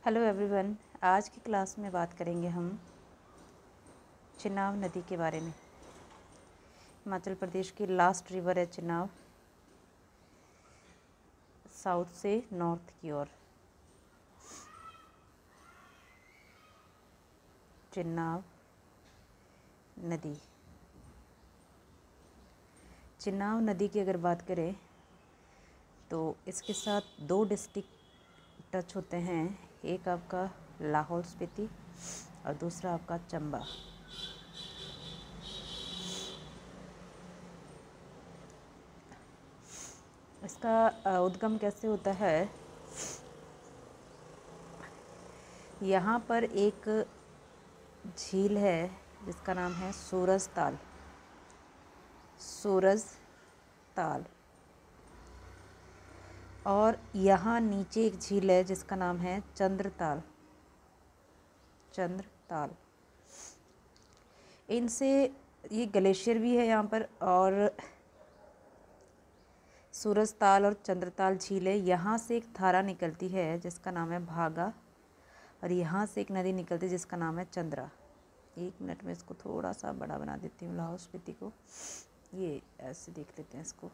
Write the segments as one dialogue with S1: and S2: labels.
S1: Hello everyone. आज की class में बात करेंगे हम चिनाब नदी के बारे में। हिमाचल प्रदेश की लास्ट रिवर है चिनाब, साउथ से नॉर्थ की ओर। चिनाब नदी, चिनाब नदी की अगर बात करें तो इसके साथ दो डिस्ट्रिक्ट टच होते हैं। एक आपका लाहौल स्पीति और दूसरा आपका चंबा। इसका उद्गम कैसे होता है, यहाँ पर एक झील है जिसका नाम है सूरज ताल। सूरज ताल। और यहाँ नीचे एक झील है जिसका नाम है चंद्रताल। चंद्रताल। इनसे ये ग्लेशियर भी है यहाँ पर, और सूरजताल और चंद्रताल झील है। यहाँ से एक धारा निकलती है जिसका नाम है भागा, और यहाँ से एक नदी निकलती है जिसका नाम है चंद्रा। एक मिनट में इसको थोड़ा सा बड़ा बना देती हूँ लाहौल स्पीति को। ये ऐसे देख लेते हैं इसको।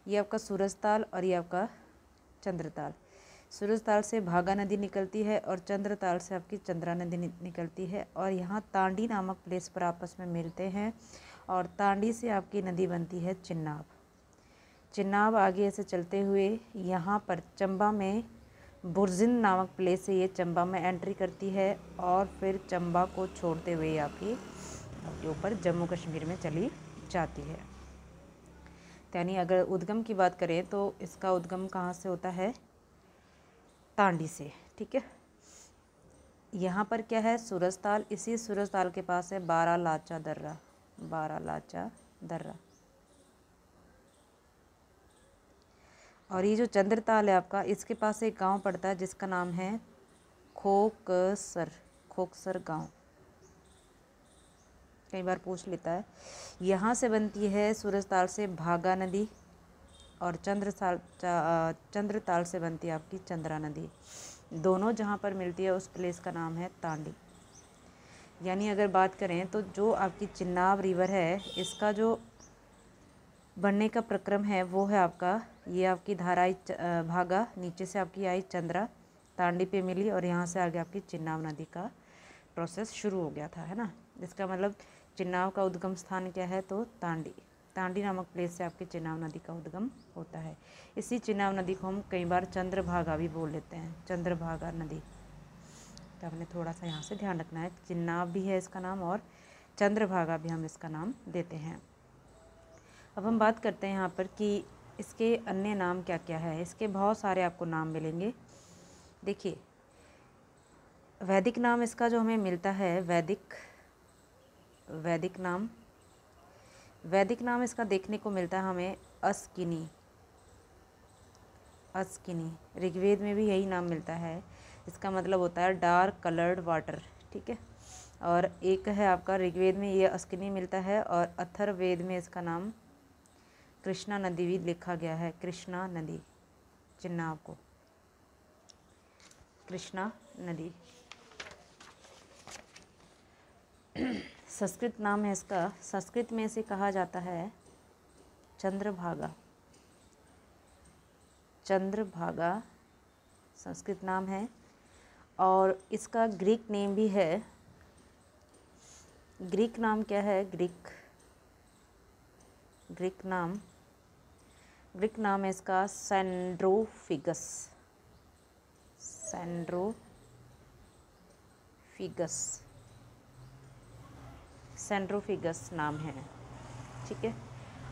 S1: ये आपका सूरजताल और ये आपका चंद्रताल। सूरजताल से भागा नदी निकलती है और चंद्रताल से आपकी चंद्रा नदी निकलती है, और यहाँ तांडी नामक प्लेस पर आपस में मिलते हैं, और तांडी से आपकी नदी बनती है चिनाब। चिनाब आगे ऐसे चलते हुए यहाँ पर चंबा में बुरजिन नामक प्लेस से ये चंबा में एंट्री करती है, और फिर चंबा को छोड़ते हुए आपके ऊपर जम्मू कश्मीर में चली जाती है। यानी अगर उद्गम की बात करें तो इसका उद्गम कहाँ से होता है? तांडी से। ठीक है। यहाँ पर क्या है? सूरजताल। इसी सूरजताल के पास है बारालाचा दर्रा। बारालाचा दर्रा। और ये जो चंद्रताल है आपका, इसके पास एक गांव पड़ता है जिसका नाम है खोकसर। खोकसर गांव कई बार पूछ लेता है। यहाँ से बनती है सूरजताल से भागा नदी, और चंद्रताल से बनती है आपकी चंद्रा नदी। दोनों जहाँ पर मिलती है उस प्लेस का नाम है तांडी। यानी अगर बात करें तो जो आपकी चिनाब रिवर है, इसका जो बनने का प्रक्रम है वो है आपका, ये आपकी धारा आई भागा, नीचे से आपकी आई चंद्रा, तांडी पे मिली, और यहाँ से आगे आपकी चिनाब नदी का प्रोसेस शुरू हो गया था, है ना। इसका मतलब चिनाब का उद्गम स्थान क्या है? तो तांडी। तांडी नामक प्लेस से आपकी चिनाब नदी का उद्गम होता है। इसी चिनाब नदी को हम कई बार चंद्रभागा भी बोल लेते हैं। चंद्रभागा नदी। तो हमने थोड़ा सा यहाँ से ध्यान रखना है, चिनाब भी है इसका नाम और चंद्रभागा भी हम इसका नाम देते हैं। अब हम बात करते हैं यहाँ पर कि इसके अन्य नाम क्या क्या है। इसके बहुत सारे आपको नाम मिलेंगे। देखिए, वैदिक नाम इसका जो हमें मिलता है, वैदिक नाम इसका देखने को मिलता है हमें अस्किनी। अस्किनी। ऋग्वेद में भी यही नाम मिलता है। इसका मतलब होता है डार्क कलर्ड वाटर। ठीक है। और एक है आपका ऋग्वेद में ये अस्किनी मिलता है, और अथर्ववेद में इसका नाम कृष्णा नदी भी लिखा गया है। कृष्णा नदी। चिनाब को कृष्णा नदी। संस्कृत नाम है इसका। संस्कृत में इसे कहा जाता है चंद्रभागा। चंद्रभागा संस्कृत नाम है, और इसका ग्रीक नेम भी है। ग्रीक नाम क्या है? ग्रीक नाम है इसका सैंड्रोफिगस। सैंड्रोफिगस नाम है। ठीक है।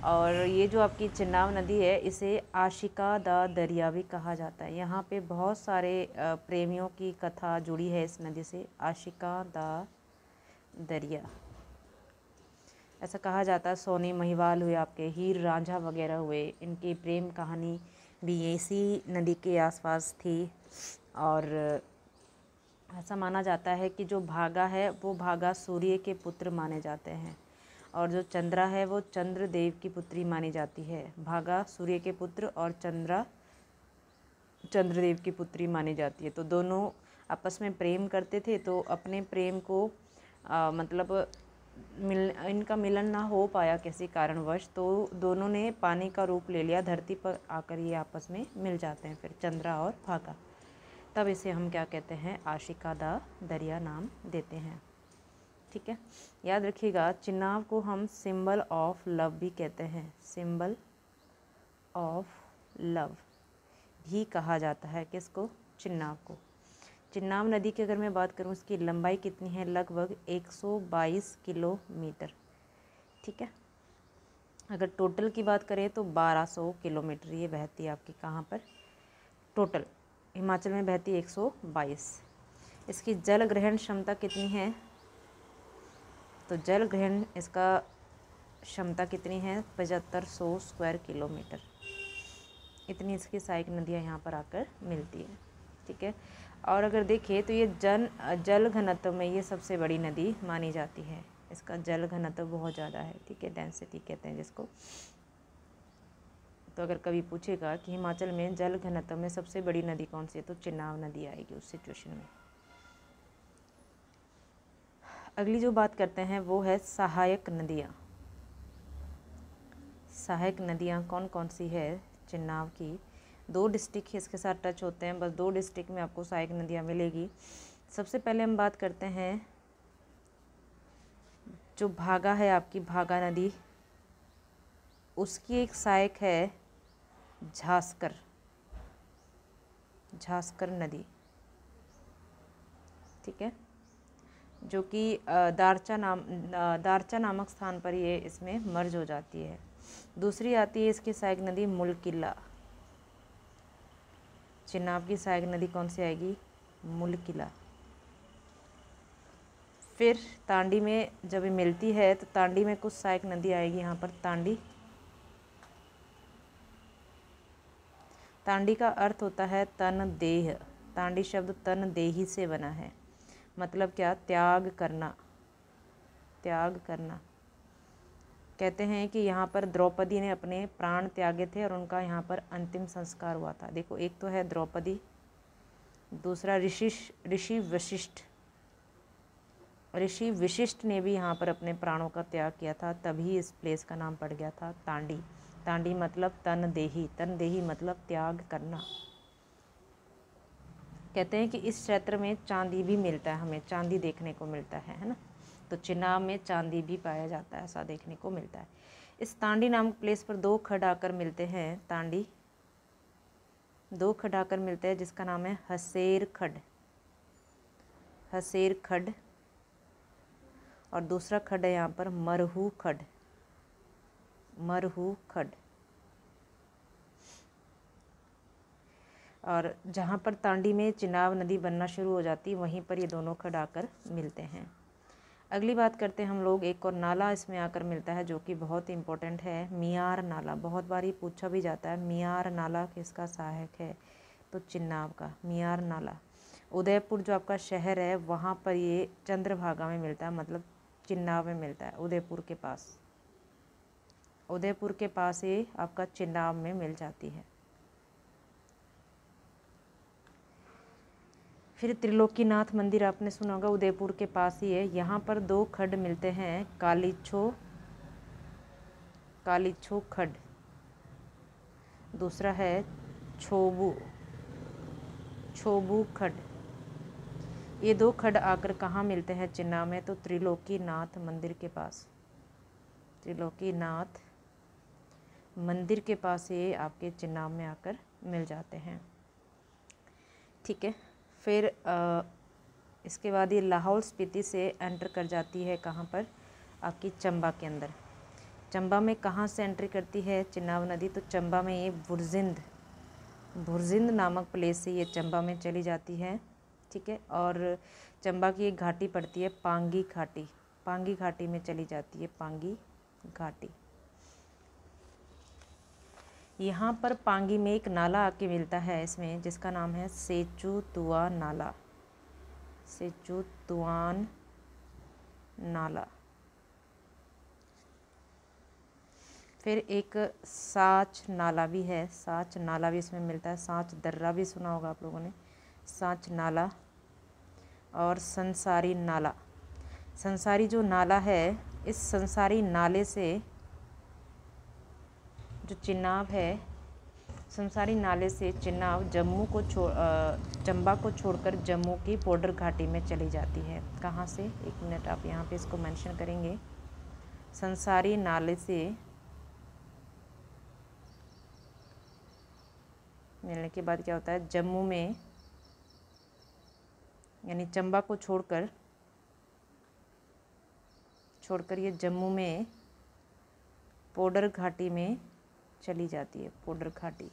S1: और ये जो आपकी चिनाब नदी है, इसे आशिका दा दरिया भी कहा जाता है। यहाँ पे बहुत सारे प्रेमियों की कथा जुड़ी है इस नदी से। आशिका दा दरिया ऐसा कहा जाता है। सोनी महिवाल हुए, आपके हीर रांझा वगैरह हुए, इनकी प्रेम कहानी भी इसी नदी के आसपास थी। और ऐसा माना जाता है कि जो भागा है वो भागा सूर्य के पुत्र माने जाते हैं, और जो चंद्रा है वो चंद्रदेव की पुत्री मानी जाती है। भागा सूर्य के पुत्र और चंद्रा चंद्रदेव की पुत्री मानी जाती है। तो दोनों आपस में प्रेम करते थे, तो अपने प्रेम को मतलब इनका मिलन ना हो पाया किसी कारणवश, तो दोनों ने पानी का रूप ले लिया, धरती पर आकर ये आपस में मिल जाते हैं फिर, चंद्रा और भागा। तब इसे हम क्या कहते हैं, आशिका दा दरिया नाम देते हैं। ठीक है, याद रखिएगा चिनाब को हम सिंबल ऑफ लव भी कहते हैं, सिंबल ऑफ लव भी कहा जाता है किसको, चिनाब को। चिनाब नदी की अगर मैं बात करूं, इसकी लंबाई कितनी है, लगभग 122 किलोमीटर। ठीक है, अगर टोटल की बात करें तो 1200 किलोमीटर ये बहती है आपकी कहाँ पर, टोटल हिमाचल में बहती है 122। इसकी जल ग्रहण क्षमता कितनी है, तो जल ग्रहण इसका क्षमता कितनी है, 7500 स्क्वायर किलोमीटर। इतनी इसकी सहायक नदियाँ यहाँ पर आकर मिलती है। ठीक है, और अगर देखिए तो ये जल घनत्व में ये सबसे बड़ी नदी मानी जाती है, इसका जल घनत्व बहुत ज़्यादा है। ठीक है, डेंसिटी कहते हैं जिसको। तो अगर कभी पूछेगा कि हिमाचल में जल घनत्व में सबसे बड़ी नदी कौन सी है, तो चिनाब नदी आएगी उस सिचुएशन में। अगली जो बात करते हैं वो है सहायक नदियाँ। सहायक नदियाँ कौन कौन सी है चिनाब की, 2 डिस्ट्रिक्ट इसके साथ टच होते हैं, बस 2 डिस्ट्रिक्ट में आपको सहायक नदियाँ मिलेगी। सबसे पहले हम बात करते हैं जो भागा है आपकी, भागा नदी, उसकी एक सहायक है झांसकर, झांसकर नदी। ठीक है, जो कि दारचा नामक स्थान पर ये इसमें मर्ज हो जाती है। दूसरी आती है इसकी सहायक नदी मुलकिला। चिनाब की सहायक नदी कौन सी आएगी, मुलकिला। फिर तांडी में जब ये मिलती है तो तांडी में कुछ सहायक नदी आएगी यहाँ पर, तांडी। तांडी का अर्थ होता है तन देह, तांडी शब्द तन देही से बना है, मतलब क्या, त्याग करना, त्याग करना। कहते हैं कि यहाँ पर द्रौपदी ने अपने प्राण त्यागे थे और उनका यहाँ पर अंतिम संस्कार हुआ था। देखो, एक तो है द्रौपदी, दूसरा ऋषि वशिष्ठ, ऋषि विशिष्ट ने भी यहाँ पर अपने प्राणों का त्याग किया था, तभी इस प्लेस का नाम पड़ गया था तांडी। तांडी मतलब तन देही, तन देही मतलब त्याग करना। कहते हैं कि इस क्षेत्र में चांदी भी मिलता है, हमें चांदी देखने को मिलता है ना, तो चिनाब में चांदी भी पाया जाता है, ऐसा देखने को मिलता है। इस तांडी नामक प्लेस पर 2 खड्ड आकर मिलते हैं, तांडी 2 खड्ड आकर मिलते हैं, जिसका नाम है हसेर खड्ड, हसेर खड्ड, और दूसरा खड्ड है यहाँ पर मरहू खड्ड, मरहू खड्ड। और जहाँ पर तांडी में चिनाब नदी बनना शुरू हो जाती है, वहीं पर ये दोनों खड्ड आकर मिलते हैं। अगली बात करते हैं हम लोग, एक और नाला इसमें आकर मिलता है जो कि बहुत इम्पोर्टेंट है, मियार नाला। बहुत बार ये पूछा भी जाता है, मियार नाला किसका सहायक है, तो चिनाब का, मियार नाला। उदयपुर जो आपका शहर है वहाँ पर ये चंद्रभागा में मिलता है, मतलब चिनाब में मिलता है, उदयपुर के पास, उदयपुर के पास ये आपका चिनाब में मिल जाती है। फिर त्रिलोकीनाथ मंदिर आपने सुना होगा, उदयपुर के पास ही है। यहाँ पर 2 खड्ड मिलते हैं, कालीछो, कालीछो खड्ड, दूसरा है छोबू, छोबू खड्ड। ये 2 खड्ड आकर कहाँ मिलते हैं चिनाब में, तो त्रिलोकीनाथ मंदिर के पास, त्रिलोकीनाथ मंदिर के पास ये आपके चिनाब में आकर मिल जाते हैं। ठीक है, फिर इसके बाद ये लाहौल स्पीति से एंटर कर जाती है कहाँ पर, आपकी चंबा के अंदर। चंबा में कहाँ से एंट्री करती है चिनाब नदी, तो चंबा में ये बुरजिंद, बुरजिंद नामक प्लेस से ये चंबा में चली जाती है। ठीक है, और चंबा की एक घाटी पड़ती है पांगी घाटी, पांगी घाटी में चली जाती है, पांगी घाटी। यहाँ पर पांगी में एक नाला आके मिलता है इसमें, जिसका नाम है सेचुतुआ नाला, सेचुतुआन नाला। फिर एक साच नाला भी है, साच नाला भी इसमें मिलता है। साच दर्रा भी सुना होगा आप लोगों ने, साच नाला। और संसारी नाला। संसारी जो नाला है, इस संसारी नाले से जो चिनाब है, संसारी नाले से चिनाब चंबा को छोड़कर जम्मू की बॉर्डर घाटी में चली जाती है। कहाँ से, एक मिनट आप यहाँ पे इसको मेंशन करेंगे। संसारी नाले से मिलने के बाद क्या होता है, जम्मू में, यानी चंबा को छोड़कर ये जम्मू में बॉर्डर घाटी में चली जाती है। बॉर्डर घाटी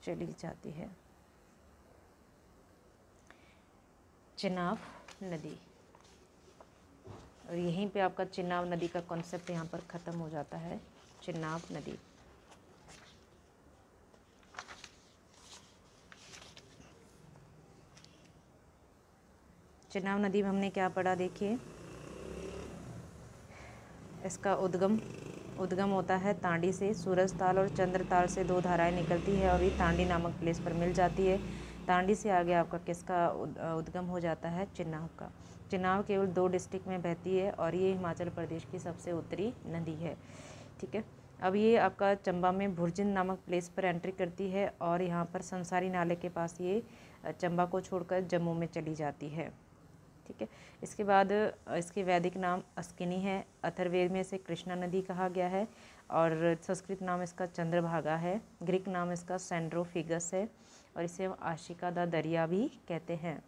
S1: चली जाती है। चिनाब नदी, और यहीं पे आपका चिनाब नदी का कॉन्सेप्ट यहाँ पर ख़त्म हो जाता है। चिनाब नदी। चिनाब नदी में हमने क्या पढ़ा, देखिए इसका उद्गम होता है तांडी से। सूरज ताल और चंद्र ताल से दो धाराएं निकलती है और ये तांडी नामक प्लेस पर मिल जाती है। तांडी से आगे आपका किसका उद्गम हो जाता है, चिनाब का। चिनाब केवल 2 डिस्ट्रिक्ट में बहती है और ये हिमाचल प्रदेश की सबसे उत्तरी नदी है। ठीक है, अब ये आपका चंबा में भुरजिन नामक प्लेस पर एंट्री करती है और यहाँ पर संसारी नाले के पास ये चंबा को छोड़कर जम्मू में चली जाती है। ठीक है, इसके बाद इसके वैदिक नाम अस्किनी है, अथर्ववेद में इसे कृष्णा नदी कहा गया है और संस्कृत नाम इसका चंद्रभागा है, ग्रीक नाम इसका सेंड्रोफिगस है और इसे हम आशिका दा दरिया भी कहते हैं।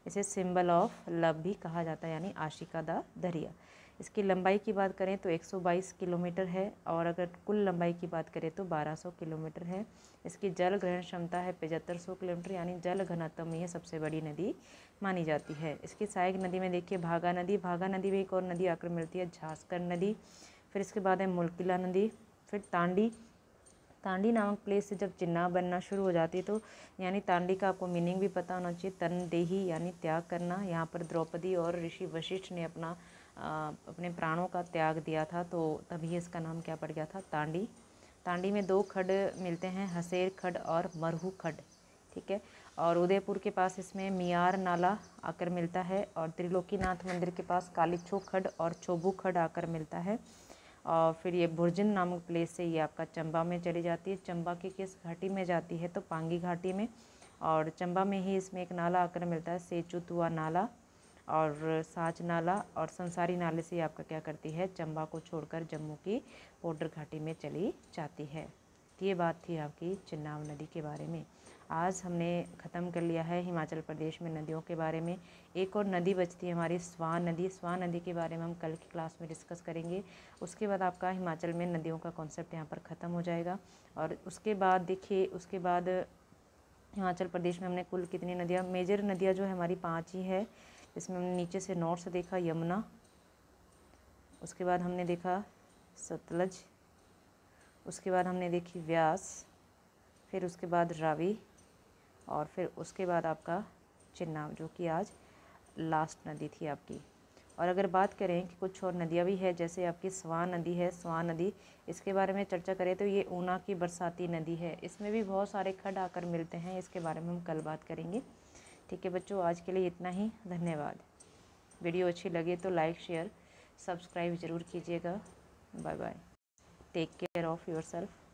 S1: इसे सिंबल ऑफ लव भी कहा जाता है, यानी आशिका दा दरिया। इसकी लंबाई की बात करें तो 122 किलोमीटर है और अगर कुल लंबाई की बात करें तो 1200 किलोमीटर है। इसकी जल ग्रहण क्षमता है 7500 किलोमीटर, यानी जल घनत्व में यह सबसे बड़ी नदी मानी जाती है। इसकी सहायक नदी में देखिए भागा नदी, भागा नदी में एक और नदी आकर मिलती है, झांसकर नदी। फिर इसके बाद है मुलकिला नदी। फिर तांडी। तांडी नामक प्लेस से जब चिनाब बनना शुरू हो जाती है तो, यानी तांडी का आपको मीनिंग भी पता होना चाहिए, तनदेही यानी त्याग करना। यहाँ पर द्रौपदी और ऋषि वशिष्ठ ने अपने प्राणों का त्याग दिया था, तो तभी इसका नाम क्या पड़ गया था, तांडी। तांडी में 2 खड्ड मिलते हैं, हसेर खड्ड और मरहू खड्ड। ठीक है, और उदयपुर के पास इसमें मियार नाला आकर मिलता है और त्रिलोकीनाथ मंदिर के पास कालीछो खड्ड और छोबू खड्ड आकर मिलता है। और फिर ये भुरजिन नामक प्लेस से ये आपका चंबा में चली जाती है। चंबा की किस घाटी में जाती है, तो पांगी घाटी में, और चंबा में ही इसमें एक नाला आकर मिलता है, सेचुतुआ नाला और साच नाला। और संसारी नाले से आपका क्या करती है, चंबा को छोड़कर जम्मू की बॉर्डर घाटी में चली जाती है। ये बात थी आपकी चिनाब नदी के बारे में। आज हमने ख़त्म कर लिया है हिमाचल प्रदेश में नदियों के बारे में। एक और नदी बचती है हमारी, स्वान नदी। स्वान नदी के बारे में हम कल की क्लास में डिस्कस करेंगे। उसके बाद आपका हिमाचल में नदियों का कॉन्सेप्ट यहाँ पर ख़त्म हो जाएगा। और उसके बाद देखिए, उसके बाद हिमाचल प्रदेश में हमने कुल कितनी नदियाँ, मेजर नदियाँ जो है हमारी 5 ही है। इसमें हमने नीचे से नॉर्थ से देखा यमुना, उसके बाद हमने देखा सतलज, उसके बाद हमने देखी व्यास, फिर उसके बाद रावी, और फिर उसके बाद आपका चिनाब, जो कि आज लास्ट नदी थी आपकी। और अगर बात करें कि कुछ और नदियाँ भी है, जैसे आपकी स्वान नदी है, स्वान नदी, इसके बारे में चर्चा करें तो ये ऊना की बरसाती नदी है। इसमें भी बहुत सारे खड्ड आकर मिलते हैं, इसके बारे में हम कल बात करेंगे। ठीक है बच्चों, आज के लिए इतना ही। धन्यवाद। वीडियो अच्छी लगे तो लाइक, शेयर, सब्सक्राइब ज़रूर कीजिएगा। Bye bye. Take care of yourself.